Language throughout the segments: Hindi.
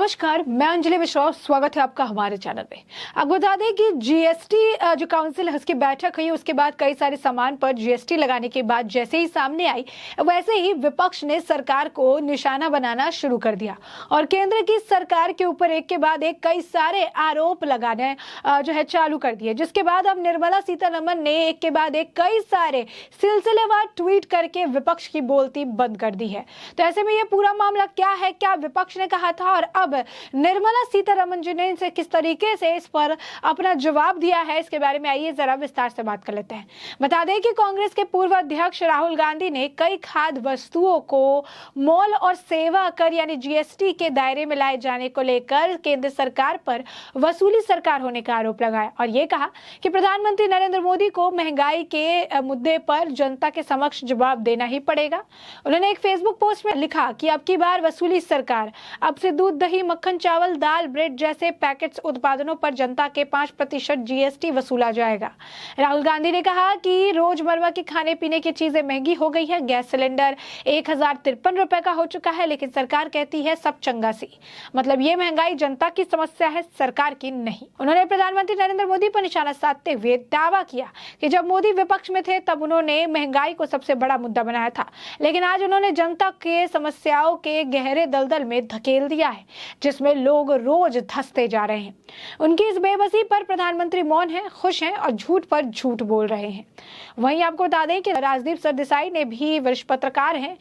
नमस्कार, मैं अंजलि मिश्रा। स्वागत है आपका हमारे चैनल में। आपको बता दें कि जीएसटी जो काउंसिल है उसकी बैठक हुई, उसके बाद कई सारे सामान पर जीएसटी लगाने की बात जैसे ही सामने आई, वैसे ही विपक्ष ने सरकार को निशाना बनाना शुरू कर दिया और केंद्र की सरकार के ऊपर एक के बाद एक कई सारे आरोप लगाने जो है चालू कर दिए। जिसके बाद अब निर्मला सीतारमण ने एक के बाद एक कई सारे सिलसिलेवार ट्वीट करके विपक्ष की बोलती बंद कर दी है। तो ऐसे में ये पूरा मामला क्या है, क्या विपक्ष ने कहा था और अब निर्मला सीतारमण जी ने इनसे किस तरीके से इस पर अपना जवाब दिया है, इसके बारे में आइए जरा विस्तार से बात कर लेते हैं। बता दें कि कांग्रेस के पूर्व अध्यक्ष राहुल गांधी ने कई खाद्य वस्तुओं को मोल और सेवा कर यानी जीएसटी के दायरे में लाए जाने को लेकर केंद्र सरकार पर वसूली सरकार होने का आरोप लगाया और ये कहा कि प्रधानमंत्री नरेंद्र मोदी को महंगाई के मुद्दे पर जनता के समक्ष जवाब देना ही पड़ेगा। उन्होंने एक फेसबुक पोस्ट में लिखा कि अब की बार वसूली सरकार, अब से दूध, दही, मक्खन, चावल, दाल, ब्रेड जैसे पैकेट्स उत्पादनों पर जनता के 5% जीएसटी वसूला जाएगा। राहुल गांधी ने कहा कि रोजमर्रा की खाने पीने की चीजें महंगी हो गई है। गैस सिलेंडर 1053 रुपए का हो चुका है, लेकिन सरकार कहती है सब चंगा सी। मतलब ये महंगाई जनता की समस्या है, सरकार की नहीं। उन्होंने प्रधानमंत्री नरेंद्र मोदी पर निशाना साधते हुए दावा किया कि जब मोदी विपक्ष में थे तब उन्होंने महंगाई को सबसे बड़ा मुद्दा बनाया था, लेकिन आज उन्होंने जनता के समस्याओं के गहरे दलदल में धकेल दिया है जिसमें लोग रोज धंसते जा रहे हैं। उनकी इस बेबसी पर प्रधानमंत्री मौन हैं, खुश हैं और झूठ पर झूठ बोल रहे हैं। वहीं आपको बता दें कि राजदीप सरदेसाई ने भी, वरिष्ठ पत्रकार हैं,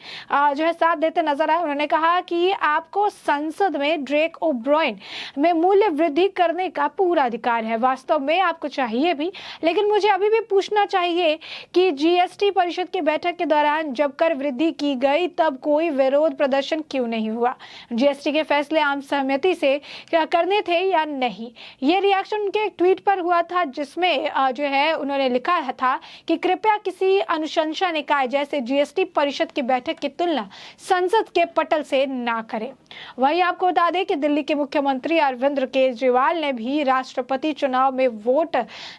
जो है साथ देते नजर आए। उन्होंने कहा कि आपको संसद में ड्रेक ओब्रायन में मूल्य वृद्धि करने का पूरा अधिकार है। वास्तव में आपको चाहिए भी, लेकिन मुझे अभी भी पूछना चाहिए कि जीएसटी परिषद की बैठक के दौरान जब कर वृद्धि की गई तब कोई विरोध प्रदर्शन क्यों नहीं हुआ? जीएसटी के फैसले आम सहमति से करने थे या नहीं? ये रिएक्शन उनके एक ट्वीट पर हुआ था जिसमें जो है उन्होंने लिखा था कि कृपया किसी अनुशंसा निकाय जैसे जीएसटी परिषद की बैठक की तुलना संसद के पटल से ना करें। वहीं आपको बता दें कि दिल्ली के मुख्यमंत्री अरविंद केजरीवाल ने भी राष्ट्रपति चुनाव में वोट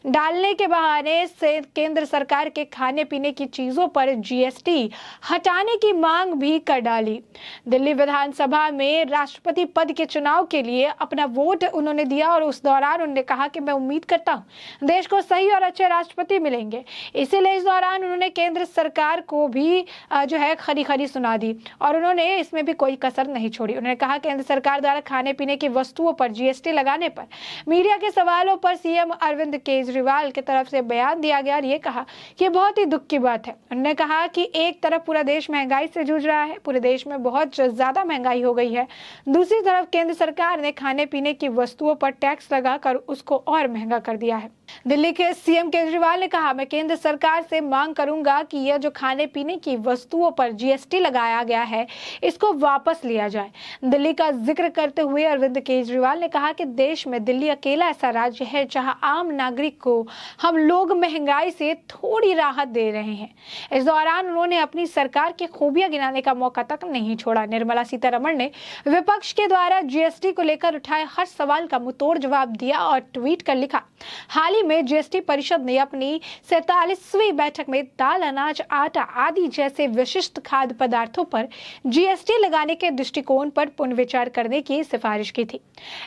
डालने के बहाने से केंद्र सरकार के खाने पीने की चीजों पर जीएसटी हटाने की मांग भी कर डाली। दिल्ली विधानसभा में राष्ट्रपति पद के चुनाव के लिए अपना वोट उन्होंने दिया और उस दौरान उन्होंने कहा कि मैं उम्मीद करता हूं देश को सही और अच्छे राष्ट्रपति मिलेंगे। इसीलिए इस दौरान उन्होंने केंद्र सरकार को भी जो है खरी सुना दी और उन्होंने इसमें भी कोई कसर नहीं छोड़ी। उन्होंने कहा केंद्र सरकार द्वारा खाने पीने की वस्तुओं पर जीएसटी लगाने पर मीडिया के सवालों पर सीएम अरविंद केजरीवाल की तरफ से बयान दिया गया और ये कहा कि बहुत ही दुख की बात है। उन्होंने कहा कि एक तरफ पूरा देश महंगाई से जूझ रहा है, पूरे देश में बहुत ज्यादा महंगाई हो गई है, दूसरी तरफ केंद्र सरकार ने खाने पीने की वस्तुओं पर टैक्स लगाकर उसको और महंगा कर दिया है। दिल्ली के सीएम केजरीवाल ने कहा, मैं केंद्र सरकार से मांग करूंगा कि यह जो खाने पीने की वस्तुओं पर जीएसटी लगाया गया है इसको वापस लिया जाए। दिल्ली का जिक्र करते हुए अरविंद केजरीवाल ने कहा कि देश में दिल्ली अकेला ऐसा राज्य है जहां आम नागरिक को हम लोग महंगाई से थोड़ी राहत दे रहे हैं। इस दौरान उन्होंने अपनी सरकार की खूबियां गिनाने का मौका तक नहीं छोड़ा। निर्मला सीतारमण ने विपक्ष के द्वारा जीएसटी को लेकर उठाए हर सवाल का मुंहतोड़ जवाब दिया और ट्वीट कर लिखा, हाल ही में जीएसटी परिषद ने अपनी 47वीं बैठक में दाल, अनाज, आटा आदि जैसे विशिष्ट खाद्य पदार्थों पर जीएसटी लगाने के दृष्टिकोण पर पुनर्विचार करने की सिफारिश की थी।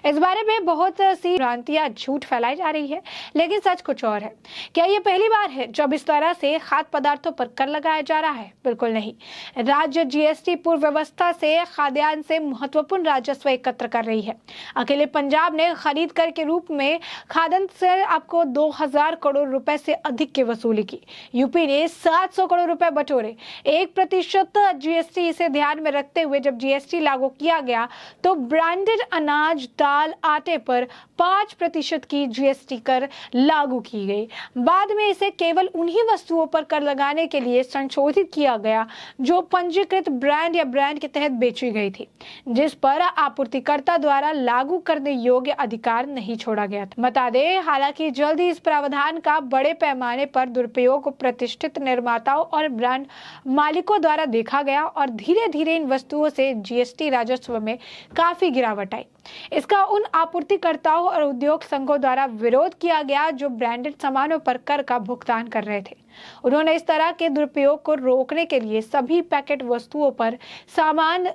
इस बारे में बहुत सी भ्रांतियां, झूठ फैलाई जा रही है, लेकिन सच कुछ और है। क्या ये पहली बार है जब इस तरह से खाद्य पदार्थों पर कर लगाया जा रहा है? बिल्कुल नहीं। राज्य जीएसटी पूर्व व्यवस्था से खाद्यान्न से महत्वपूर्ण राजस्व एकत्र कर रही है। अकेले पंजाब ने खरीद कर के रूप में खाद्यान्न से आपको 2000 करोड़ रुपए से अधिक की वसूली की। यूपी ने 700 करोड़ रुपए बटोरे। 1% जीएसटी, इसे ध्यान में रखते हुए जब जीएसटी लागू किया गया तो ब्रांडेड अनाज, दाल, आटे पर 5% की जीएसटी कर लागू की गई। बाद में इसे केवल उन्हीं वस्तुओं पर कर लगाने के लिए संशोधित किया गया जो पंजीकृत ब्रांड या ब्रांड के तहत बेची गई थी, जिस पर आपूर्तिकर्ता द्वारा लागू करने योग्य अधिकार नहीं छोड़ा गया था। बता दें, हालांकि जब जल्द ही इस प्रावधान का बड़े पैमाने पर दुरुपयोग प्रतिष्ठित निर्माताओं और ब्रांड मालिकों द्वारा देखा गया और धीरे धीरे इन वस्तुओं से जीएसटी राजस्व में काफी गिरावट आई। इसका उन आपूर्तिकर्ताओं और उद्योग संघों द्वारा विरोध किया गया जो ब्रांडेड सामानों पर कर का भुगतान कर रहे थे। उन्होंने इस तरह के दुरुपयोग को रोकने के लिए सभी पैकेट वस्तुओं पर समान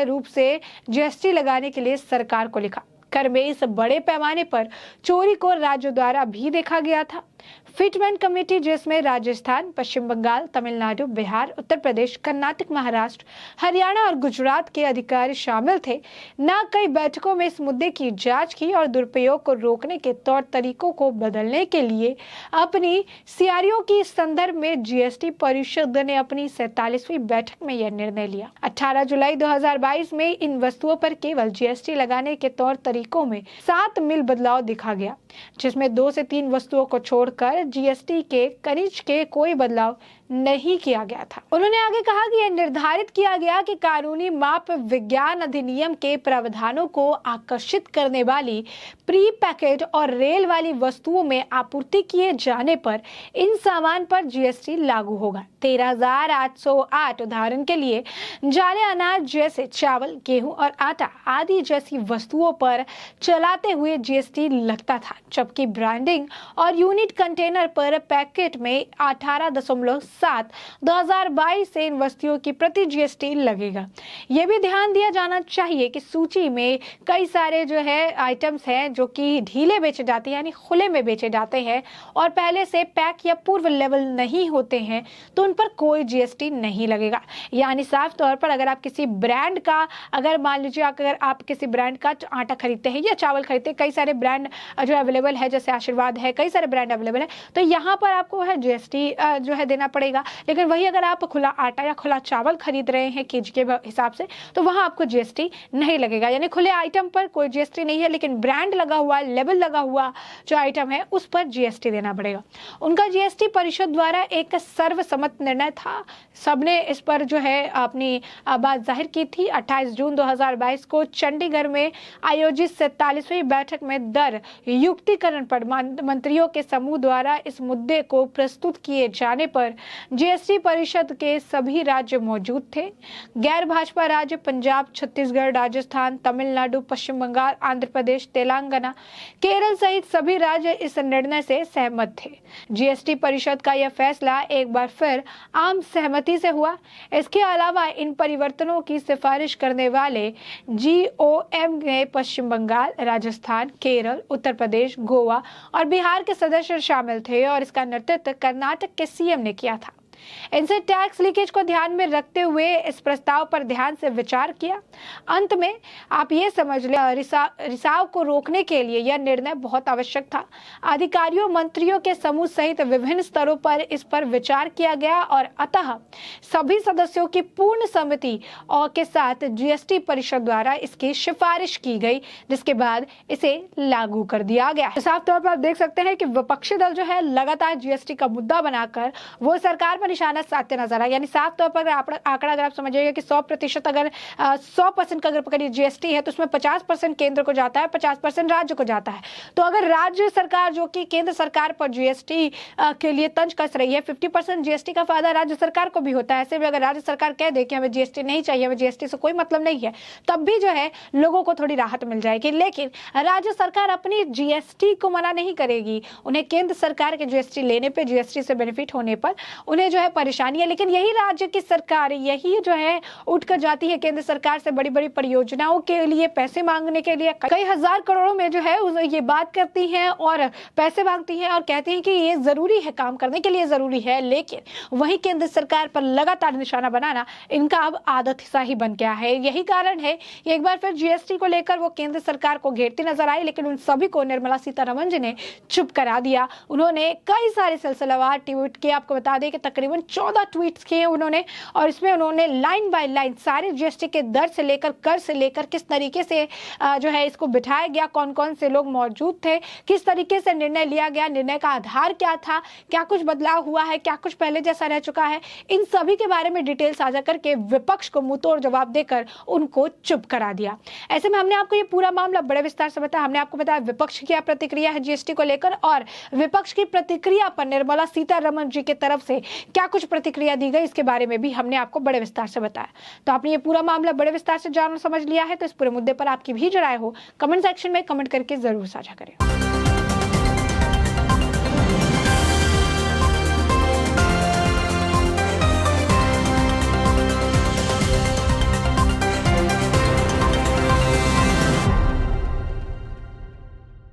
रूप से जीएसटी लगाने के लिए सरकार को लिखा। कर में इस बड़े पैमाने पर चोरी को राज्यों द्वारा भी देखा गया था। फिटमैन कमेटी, जिसमें राजस्थान, पश्चिम बंगाल, तमिलनाडु, बिहार, उत्तर प्रदेश, कर्नाटक, महाराष्ट्र, हरियाणा और गुजरात के अधिकारी शामिल थे, न कई बैठकों में इस मुद्दे की जांच की और दुरुपयोग को रोकने के तौर तरीकों को बदलने के लिए अपनी सीआरओ की संदर्भ में जीएसटी परिषद ने अपनी 47वीं बैठक में यह निर्णय लिया। 18 जुलाई 2022 में इन वस्तुओं पर केवल जीएसटी लगाने के तौर तरीकों में 7 मिल बदलाव देखा गया, जिसमें 2 से 3 वस्तुओं को छोड़कर जीएसटी के खनिज के कोई बदलाव नहीं किया गया था। उन्होंने आगे कहा कि यह निर्धारित किया गया कि कानूनी माप विज्ञान अधिनियम के प्रावधानों को आकर्षित करने वाली प्री पैकेज और रेल वाली वस्तुओं में आपूर्ति किए जाने पर इन सामान पर जीएसटी लागू होगा। 13,808 उदाहरण के लिए जाले अनाज जैसे चावल, गेहूं और आटा आदि जैसी वस्तुओं पर चलाते हुए जीएसटी लगता था, जबकि ब्रांडिंग और यूनिट कंटेनर पर पैकेट में 18.7 2022 से इन वस्तुओं की प्रति जीएसटी लगेगा। यह भी ध्यान दिया जाना चाहिए कि सूची में कई सारे आइटम्स हैं जो कि ढीले बेचे जाते हैं, यानी खुले में बेचे जाते हैं और पहले से पैक या पूर्व लेवल नहीं होते हैं, तो उन पर कोई जीएसटी नहीं लगेगा। यानी साफ तौर पर अगर आप किसी ब्रांड का, अगर मान लीजिए अगर आप किसी ब्रांड का आटा खरीदते हैं या चावल खरीदते हैं, कई सारे ब्रांड अवेलेबल है, जैसे आशीर्वाद है, कई सारे ब्रांड अवेलेबल है, तो यहाँ पर आपको जीएसटी देना पड़ेगा। लेकिन वही अगर आप खुला आटा या खुला चावल खरीद रहे हैं केजी के हिसाब से, तो वहां आपको जीएसटी नहीं लगेगा। यानी खुले आइटम पर कोई जीएसटी नहीं है, लेकिन ब्रांड लगा हुआ, लेबल लगा हुआ जो आइटम है उस पर जीएसटी देना पड़ेगा। उनका जीएसटी परिषद द्वारा एक सर्वसम्मत निर्णय था। सबने इस पर अपनी बात जाहिर की थी। 28 जून 2022 को चंडीगढ़ में आयोजित 47वीं बैठक में दर युक्तिकरण पर मंत्रियों के समूह द्वारा इस मुद्दे को प्रस्तुत किए जाने पर जीएसटी परिषद के सभी राज्य मौजूद थे। गैर भाजपा राज्य पंजाब, छत्तीसगढ़, राजस्थान, तमिलनाडु, पश्चिम बंगाल, आंध्र प्रदेश, तेलंगाना, केरल सहित सभी राज्य इस निर्णय से सहमत थे। जीएसटी परिषद का यह फैसला एक बार फिर आम सहमति से हुआ। इसके अलावा इन परिवर्तनों की सिफारिश करने वाले जीओएम में पश्चिम बंगाल, राजस्थान, केरल, उत्तर प्रदेश, गोवा और बिहार के सदस्य शामिल थे और इसका नेतृत्व कर्नाटक के सीएम ने किया था। इनसे टैक्स लीकेज को ध्यान में रखते हुए इस प्रस्ताव पर ध्यान से विचार किया। अंत में आप ये समझ लें, रिसाव को रोकने के लिए यह निर्णय बहुत आवश्यक था। अधिकारियों, मंत्रियों के समूह सहित विभिन्न स्तरों पर इस पर विचार किया गया और अतः सभी सदस्यों की पूर्ण सहमति और के साथ जीएसटी परिषद द्वारा इसकी सिफारिश की गई, जिसके बाद इसे लागू कर दिया गया। तो साफ तौर पर आप देख सकते हैं कि विपक्षी दल लगातार जीएसटी का मुद्दा बनाकर वो सरकार पर निशाना साधते नजर आए। यानी साफ तौर पर आंकड़ा अगर आप समझिएगा कि 100% अगर 100% का अगर पकड़िए जीएसटी है तो उसमें 50% केंद्र को जाता है, 50% राज्य को जाता है। तो अगर राज्य सरकार जो कि केंद्र सरकार पर जीएसटी के लिए तंज कस रही है, 50% जीएसटी का फायदा राज्य सरकार को भी होता है। ऐसे में अगर राज्य सरकार कह दे कि हमें जीएसटी नहीं चाहिए, हमें जीएसटी से कोई मतलब नहीं है, तब भी लोगों को थोड़ी राहत मिल जाएगी। लेकिन राज्य सरकार अपनी जीएसटी को मना नहीं करेगी, उन्हें केंद्र सरकार के जीएसटी लेने पर, जीएसटी से बेनिफिट होने पर उन्हें परेशानी है। लेकिन यही राज्य की सरकार यही उठकर जाती है केंद्र सरकार से बड़ी बड़ी परियोजनाओं के लिए पैसे मांगने के लिए, कई हजार करोड़ों में ये बात करती हैं और पैसे मांगती हैं और कहती हैं कि ये जरूरी है, काम करने के लिए जरूरी है। लेकिन वही केंद्र सरकार पर लगातार निशाना बनाना इनका अब आदत सा ही बन गया है। यही कारण है कि एक बार फिर जीएसटी को लेकर वो केंद्र सरकार को घेरती नजर आई, लेकिन उन सभी को निर्मला सीतारमण जी ने चुप करा दिया। उन्होंने कई सारे सिलसिलेवार ट्वीट किए। आपको बता दें कि तकरीबन तकरीबन 14 ट्वीट्स किए उन्होंने और इसमें उन्होंने लाइन बाय लाइन सारे जीएसटी के दर से लेकर कर से लेकर किस तरीके से जो है इसको बिठाया गया, कौन कौन से लोग मौजूद थे, किस तरीके से निर्णय लिया गया, निर्णय का आधार क्या था, क्या कुछ बदलाव हुआ है, क्या कुछ पहले जैसा रह चुका है, इन सभी के बारे में डिटेल साझा करके विपक्ष को मुंहतोड़ जवाब देकर उनको चुप करा दिया। ऐसे में हमने आपको ये पूरा मामला बड़े विस्तार से बताया। हमने आपको बताया विपक्ष की क्या प्रतिक्रिया है जीएसटी को लेकर और विपक्ष की प्रतिक्रिया पर निर्मला सीतारमण जी की तरफ से क्या कुछ प्रतिक्रिया दी गई, इसके बारे में भी हमने आपको बड़े विस्तार से बताया। तो आपने ये पूरा मामला बड़े विस्तार से जान और समझ लिया है, तो इस पूरे मुद्दे पर आपकी भी जो राय हो कमेंट सेक्शन में कमेंट करके जरूर साझा करें।